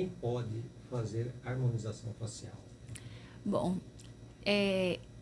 Quem pode fazer harmonização facial? Bom,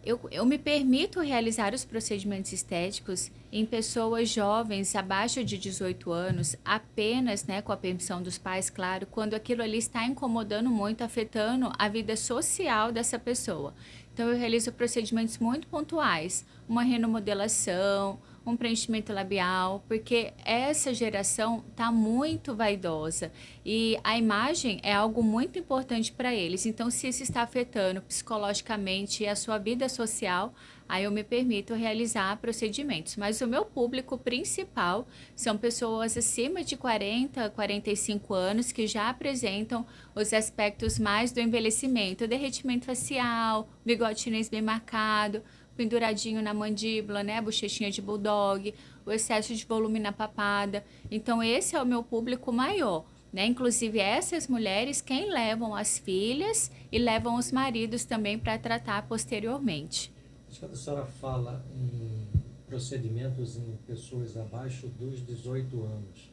eu me permito realizar os procedimentos estéticos em pessoas jovens abaixo de 18 anos, apenas, né, com a permissão dos pais, claro, quando aquilo ali está incomodando muito, afetando a vida social dessa pessoa. Então, eu realizo procedimentos muito pontuais, uma renomodelação, um preenchimento labial, porque essa geração está muito vaidosa e a imagem é algo muito importante para eles. Então, se isso está afetando psicologicamente a sua vida social, aí eu me permito realizar procedimentos. Mas o meu público principal são pessoas acima de 40, 45 anos que já apresentam os aspectos mais do envelhecimento, derretimento facial, bigode chinês bem marcado, penduradinho na mandíbula, né, bochechinha de bulldog, o excesso de volume na papada. Então esse é o meu público maior, né? Inclusive essas mulheres quem levam as filhas e levam os maridos também para tratar posteriormente. Quando a senhora fala em procedimentos em pessoas abaixo dos 18 anos,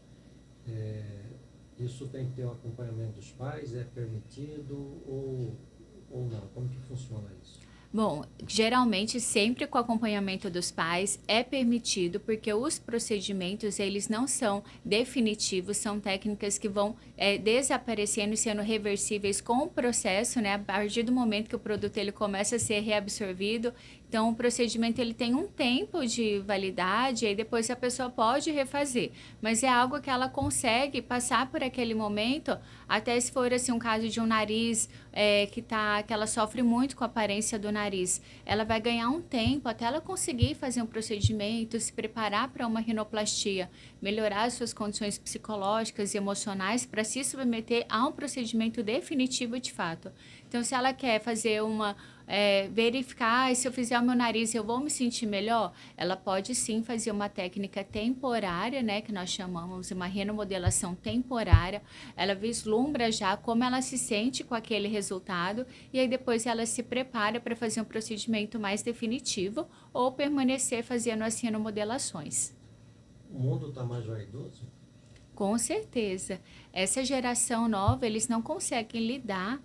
é, isso tem que ter o acompanhamento dos pais? É permitido ou não? Como que funciona isso? Bom, geralmente sempre com acompanhamento dos pais é permitido, porque os procedimentos eles não são definitivos, são técnicas que vão desaparecendo e sendo reversíveis com o processo, né? A partir do momento que o produto ele começa a ser reabsorvido, então o procedimento ele tem um tempo de validade, e aí depois a pessoa pode refazer, mas é algo que ela consegue passar por aquele momento, até se for assim um caso de um nariz que ela sofre muito com a aparência do nariz. Ela vai ganhar um tempo até ela conseguir fazer um procedimento, se preparar para uma rinoplastia, melhorar as suas condições psicológicas e emocionais para se submeter a um procedimento definitivo de fato. Então, se ela quer fazer verificar se eu fizer o meu nariz eu vou me sentir melhor, ela pode sim fazer uma técnica temporária, né, que nós chamamos de uma renomodelação temporária. Ela vislumbra já como ela se sente com aquele resultado e aí depois ela se prepara para fazer um procedimento mais definitivo ou permanecer fazendo as renomodelações. O mundo está mais vaidoso? Com certeza. Essa geração nova, eles não conseguem lidar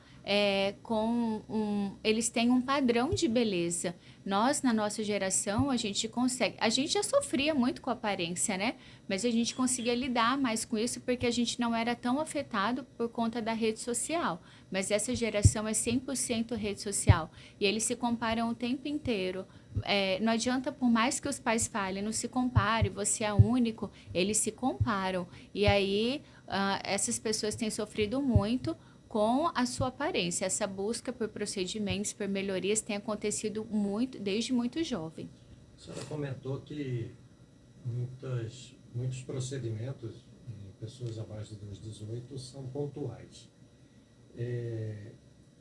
eles têm um padrão de beleza. Nós, na nossa geração, a gente consegue. A gente já sofria muito com a aparência, né? Mas a gente conseguia lidar mais com isso porque a gente não era tão afetado por conta da rede social. Mas essa geração é 100% rede social. E eles se comparam o tempo inteiro. Não adianta, por mais que os pais falem, não se compare, você é único, eles se comparam. E aí, essas pessoas têm sofrido muito com a sua aparência. Essa busca por procedimentos, por melhorias, tem acontecido muito, desde muito jovem. A senhora comentou que muitos procedimentos em pessoas abaixo dos 18 são pontuais. É,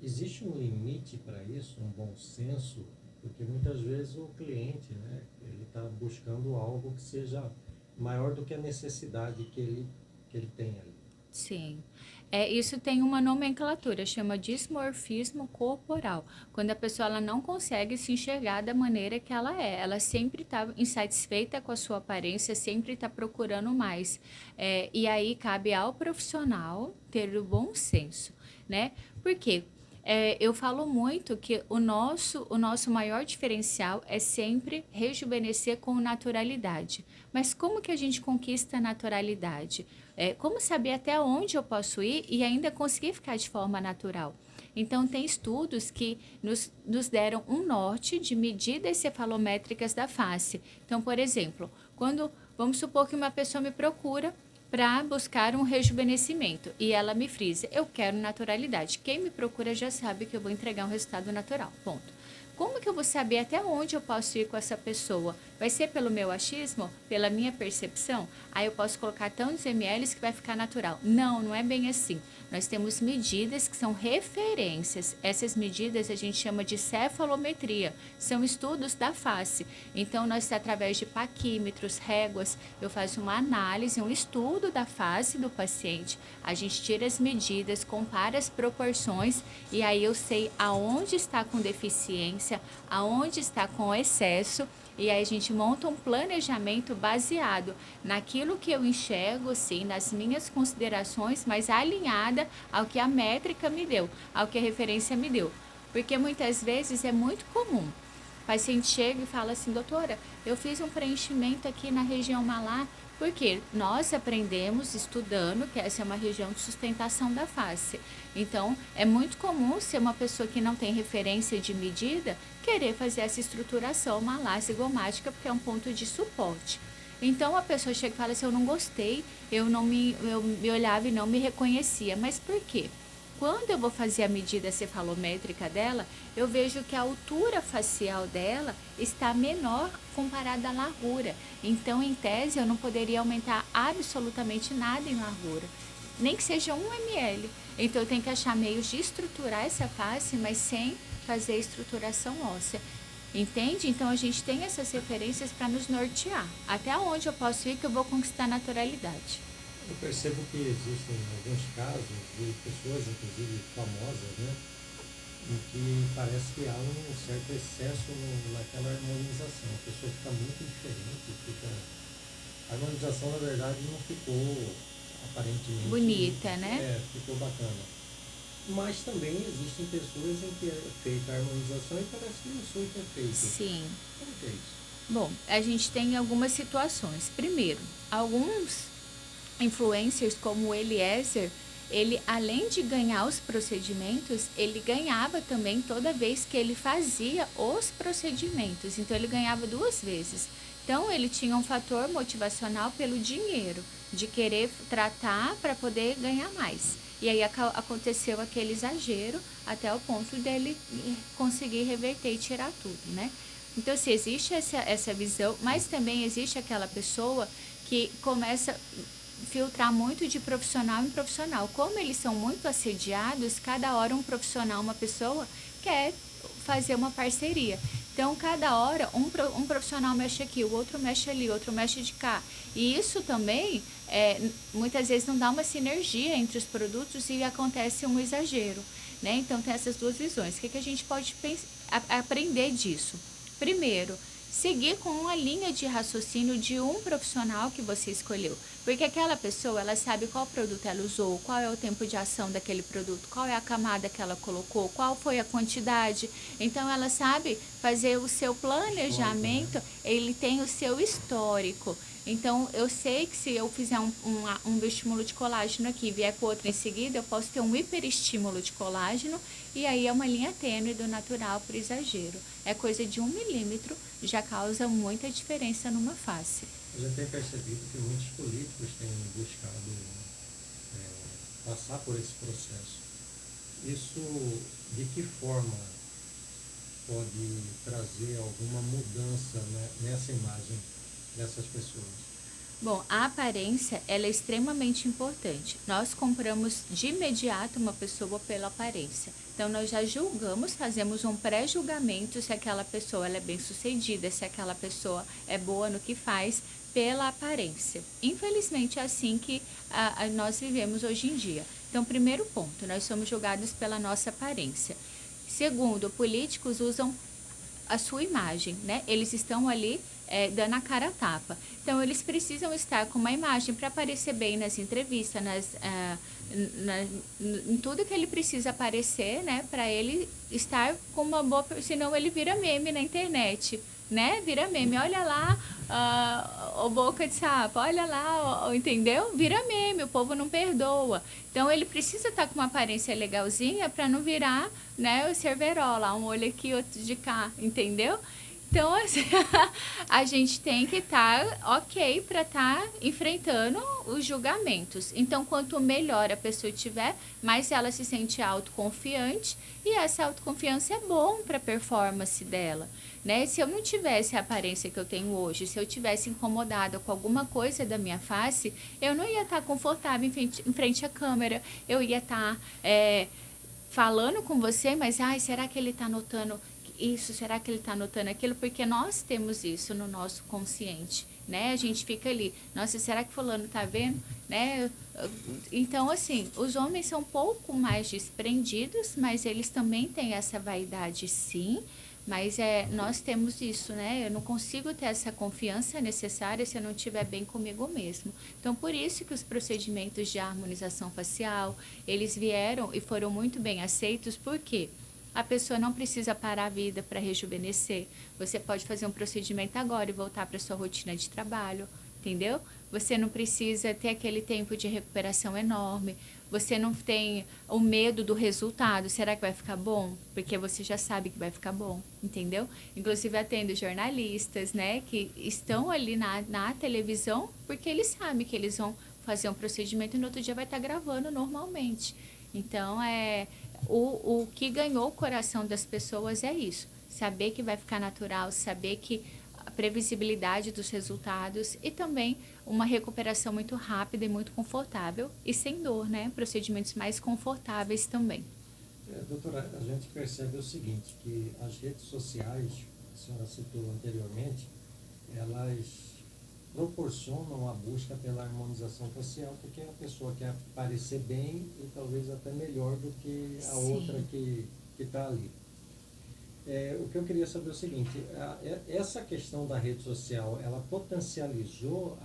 existe um limite para isso, um bom senso? Porque muitas vezes o cliente, né, ele está buscando algo que seja maior do que a necessidade que ele tem ali. Sim. Isso tem uma nomenclatura, chama dismorfismo corporal. Quando a pessoa ela não consegue se enxergar da maneira que ela é. Ela sempre está insatisfeita com a sua aparência, sempre está procurando mais. E aí cabe ao profissional ter o bom senso, né? Por quê? Eu falo muito que o nosso maior diferencial é sempre rejuvenescer com naturalidade. Mas como que a gente conquista a naturalidade? Como saber até onde eu posso ir e ainda conseguir ficar de forma natural? Então, tem estudos que nos deram um norte de medidas cefalométricas da face. Então, por exemplo, vamos supor que uma pessoa me procura para buscar um rejuvenescimento e ela me frisa, eu quero naturalidade. Quem me procura já sabe que eu vou entregar um resultado natural, ponto. Como que eu vou saber até onde eu posso ir com essa pessoa? Vai ser pelo meu achismo? Pela minha percepção? Aí eu posso colocar tantos ml que vai ficar natural. Não, não é bem assim. Nós temos medidas que são referências. Essas medidas a gente chama de cefalometria. São estudos da face. Então, nós, através de paquímetros, réguas, eu faço uma análise, um estudo da face do paciente. A gente tira as medidas, compara as proporções e aí eu sei aonde está com deficiência, aonde está com excesso E aí a gente monta um planejamento baseado naquilo que eu enxergo, sim, nas minhas considerações, mas alinhada ao que a métrica me deu, ao que a referência me deu. Porque muitas vezes é muito comum. O paciente chega e fala assim, doutora, eu fiz um preenchimento aqui na região malar, porque nós aprendemos estudando que essa é uma região de sustentação da face. Então, é muito comum ser uma pessoa que não tem referência de medida querer fazer essa estruturação malar zigomática, porque é um ponto de suporte. Então, a pessoa chega e fala assim, eu não gostei, eu me olhava e não me reconhecia. Mas por quê? Quando eu vou fazer a medida cefalométrica dela, eu vejo que a altura facial dela está menor comparada à largura. Então, em tese, eu não poderia aumentar absolutamente nada em largura, nem que seja 1 ml. Então, eu tenho que achar meios de estruturar essa face, mas sem fazer estruturação óssea. Entende? Então, a gente tem essas referências para nos nortear. Até onde eu posso ir que eu vou conquistar naturalidade. Eu percebo que existem alguns casos de pessoas, inclusive famosas, né, em que parece que há um certo excesso naquela harmonização. A pessoa fica muito diferente, fica... A harmonização, na verdade, não ficou aparentemente... Bonita, né? Ficou bacana. Mas também existem pessoas em que é feita a harmonização e parece que não foi feito. Sim. Como que é isso? Bom, a gente tem algumas situações. Primeiro, alguns influencers como o Eliezer, ele além de ganhar os procedimentos, ele ganhava também toda vez que ele fazia os procedimentos. Então, ele ganhava 2 vezes. Então, ele tinha um fator motivacional pelo dinheiro, de querer tratar para poder ganhar mais. E aí aconteceu aquele exagero até o ponto dele conseguir reverter e tirar tudo, né? Então, assim, existe essa visão, mas também existe aquela pessoa que começa a filtrar muito de profissional em profissional. Como eles são muito assediados, cada hora um profissional, uma pessoa, quer fazer uma parceria. Então, cada hora, um profissional mexe aqui, o outro mexe ali, o outro mexe de cá. E isso também, muitas vezes, não dá uma sinergia entre os produtos e acontece um exagero, né? Então, tem essas duas visões. O que a gente pode aprender disso? Primeiro, seguir com uma linha de raciocínio de um profissional que você escolheu. Porque aquela pessoa, ela sabe qual produto ela usou, qual é o tempo de ação daquele produto, qual é a camada que ela colocou, qual foi a quantidade. Então, ela sabe fazer o seu planejamento, ele tem o seu histórico. Então, eu sei que se eu fizer um estímulo de colágeno aqui e vier com outro em seguida, eu posso ter um hiperestímulo de colágeno e aí é uma linha tênue do natural para o exagero. É coisa de 1 milímetro, já causa muita diferença numa face. Eu já tenho percebido que muitos políticos têm buscado passar por esse processo. Isso, de que forma pode trazer alguma mudança, né, nessa imagem dessas pessoas? Bom, a aparência, ela é extremamente importante. Nós compramos de imediato uma pessoa pela aparência. Então, nós já julgamos, fazemos um pré-julgamento se aquela pessoa ela é bem-sucedida, se aquela pessoa é boa no que faz, pela aparência. Infelizmente, é assim que nós vivemos hoje em dia. Então, primeiro ponto, nós somos julgados pela nossa aparência. Segundo, políticos usam a sua imagem, né? Eles estão ali dando a cara a tapa. Então, eles precisam estar com uma imagem para aparecer bem nas entrevistas, em tudo que ele precisa aparecer, né? Para ele estar com uma boa... Senão, ele vira meme na internet, né? Vira meme. Olha lá, o boca de sapo, olha lá, entendeu? Vira meme, o povo não perdoa. Então, ele precisa estar com uma aparência legalzinha para não virar, né, o cerverola, um olho aqui, outro de cá, entendeu? Então, assim, a gente tem que estar ok para estar enfrentando os julgamentos. Então, quanto melhor a pessoa tiver, mais ela se sente autoconfiante e essa autoconfiança é bom para a performance dela, né? Se eu não tivesse a aparência que eu tenho hoje, se eu tivesse incomodada com alguma coisa da minha face, eu não ia estar confortável em frente à câmera, eu ia estar falando com você, mas ai, será que ele está notando isso, será que ele está notando aquilo? Porque nós temos isso no nosso consciente, né? A gente fica ali, nossa, será que fulano está vendo? Né? Então, assim, os homens são um pouco mais desprendidos, mas eles também têm essa vaidade, sim, Mas nós temos isso, né? Eu não consigo ter essa confiança necessária se eu não estiver bem comigo mesmo. Então, por isso que os procedimentos de harmonização facial, eles vieram e foram muito bem aceitos, porque a pessoa não precisa parar a vida para rejuvenescer. Você pode fazer um procedimento agora e voltar para sua rotina de trabalho, entendeu? Você não precisa ter aquele tempo de recuperação enorme. Você não tem o medo do resultado. Será que vai ficar bom? Porque você já sabe que vai ficar bom, entendeu? Inclusive atendo jornalistas, né, que estão ali na televisão porque eles sabem que eles vão fazer um procedimento e no outro dia vai estar gravando normalmente. Então, o que ganhou o coração das pessoas é isso. Saber que vai ficar natural, saber que a previsibilidade dos resultados e também uma recuperação muito rápida e muito confortável e sem dor, né? Procedimentos mais confortáveis também. Doutora, a gente percebe o seguinte, que as redes sociais, a senhora citou anteriormente, elas proporcionam a busca pela harmonização facial, porque a pessoa quer parecer bem e talvez até melhor do que a Sim. outra que está ali. O que eu queria saber é o seguinte, essa questão da rede social, ela potencializou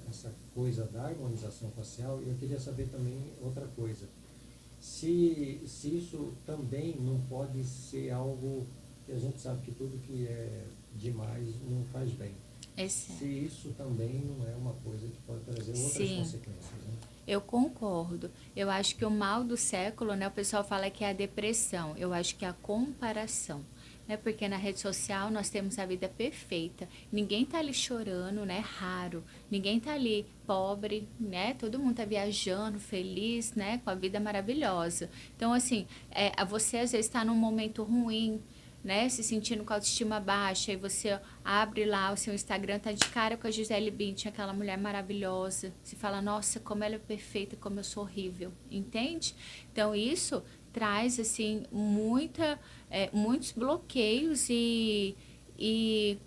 essa coisa da harmonização facial, e eu queria saber também outra coisa. Se isso também não pode ser algo que a gente sabe que tudo que é demais não faz bem. Se isso também não é uma coisa que pode trazer outras consequências, né? Eu concordo. Eu acho que o mal do século, né, o pessoal fala que é a depressão. Eu acho que é a comparação. Né? Porque na rede social nós temos a vida perfeita. Ninguém tá ali chorando, né? Raro. Ninguém tá ali pobre, né? Todo mundo tá viajando, feliz, né? Com a vida maravilhosa. Então, assim, você às vezes está num momento ruim, né, se sentindo com a autoestima baixa, e você abre lá o seu Instagram, tá de cara com a Gisele Bündchen, aquela mulher maravilhosa. Você fala, nossa, como ela é perfeita, como eu sou horrível, entende? Então isso traz assim muitos bloqueios e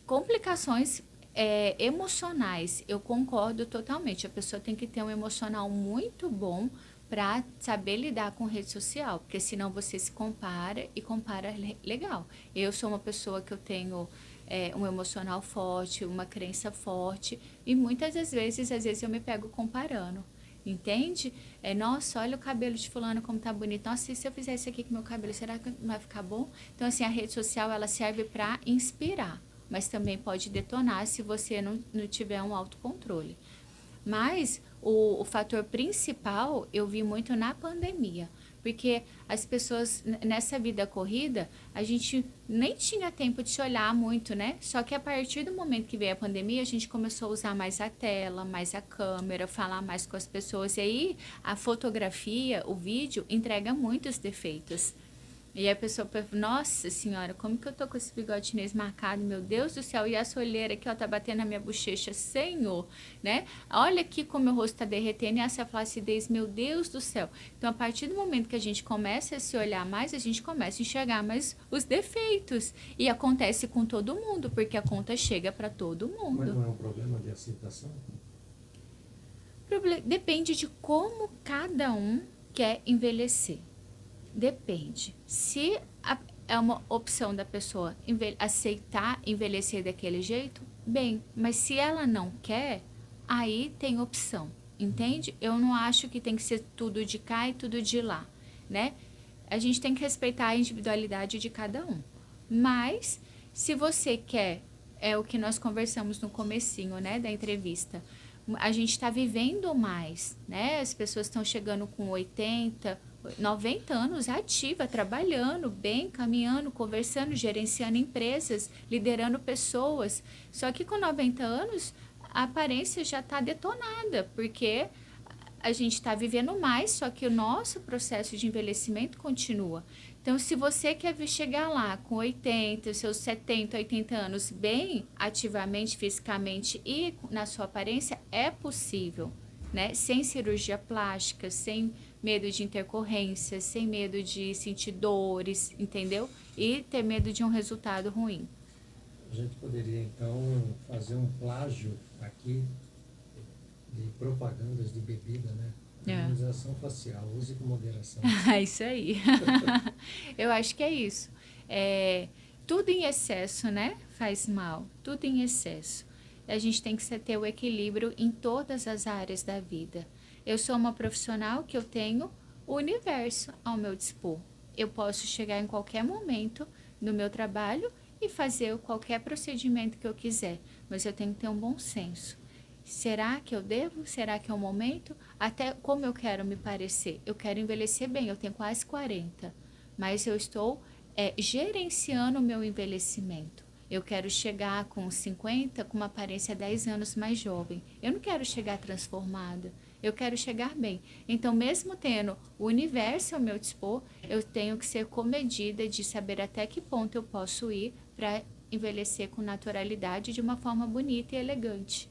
complicações emocionais. Eu concordo totalmente. A pessoa tem que ter um emocional muito bom para saber lidar com rede social, porque senão você se compara e compara legal. Eu sou uma pessoa que eu tenho um emocional forte, uma crença forte, e muitas das vezes, eu me pego comparando. Entende? Nossa, olha o cabelo de fulano como tá bonito. Nossa, e se eu fizer isso aqui com meu cabelo, será que não vai ficar bom? Então, assim, a rede social, ela serve para inspirar, mas também pode detonar se você não tiver um autocontrole. Mas o fator principal eu vi muito na pandemia, porque as pessoas nessa vida corrida, a gente nem tinha tempo de se olhar muito, né? Só que a partir do momento que veio a pandemia, a gente começou a usar mais a tela, mais a câmera, falar mais com as pessoas. E aí a fotografia, o vídeo, entrega muitos defeitos. E a pessoa pensa, nossa senhora, como que eu tô com esse bigode chinês marcado? Meu Deus do céu, e essa olheira aqui, ó, tá batendo na minha bochecha, Senhor, né? Olha aqui como meu rosto tá derretendo e essa flacidez, meu Deus do céu. Então, a partir do momento que a gente começa a se olhar mais, a gente começa a enxergar mais os defeitos. E acontece com todo mundo, porque a conta chega para todo mundo. Mas não é um problema de aceitação? Depende de como cada um quer envelhecer. Depende. Se é uma opção da pessoa aceitar envelhecer daquele jeito, bem. Mas se ela não quer, aí tem opção. Entende? Eu não acho que tem que ser tudo de cá e tudo de lá, né? A gente tem que respeitar a individualidade de cada um. Mas, se você quer, é o que nós conversamos no comecinho, né, da entrevista, a gente está vivendo mais, né? As pessoas estão chegando com 80, 90 anos ativa, trabalhando bem, caminhando, conversando, gerenciando empresas, liderando pessoas. Só que com 90 anos, a aparência já está detonada, porque a gente está vivendo mais, só que o nosso processo de envelhecimento continua. Então, se você quer chegar lá com 80, seus 70, 80 anos, bem ativamente, fisicamente e na sua aparência, é possível, né? Sem cirurgia plástica, sem medo de intercorrência, sem medo de sentir dores, entendeu? E ter medo de um resultado ruim. A gente poderia, então, fazer um plágio aqui de propagandas de bebida, né? Harmonização facial, use com moderação. É isso aí. Eu acho que é isso. Tudo em excesso, né? Faz mal. Tudo em excesso. A gente tem que ter o equilíbrio em todas as áreas da vida. Eu sou uma profissional que eu tenho o universo ao meu dispor. Eu posso chegar em qualquer momento no meu trabalho e fazer qualquer procedimento que eu quiser, mas eu tenho que ter um bom senso. Será que eu devo? Será que é o momento? Até como eu quero me parecer? Eu quero envelhecer bem, eu tenho quase 40, mas eu estou gerenciando o meu envelhecimento. Eu quero chegar com 50 com uma aparência 10 anos mais jovem. Eu não quero chegar transformada. Eu quero chegar bem. Então, mesmo tendo o universo ao meu dispor, eu tenho que ser comedida de saber até que ponto eu posso ir para envelhecer com naturalidade de uma forma bonita e elegante.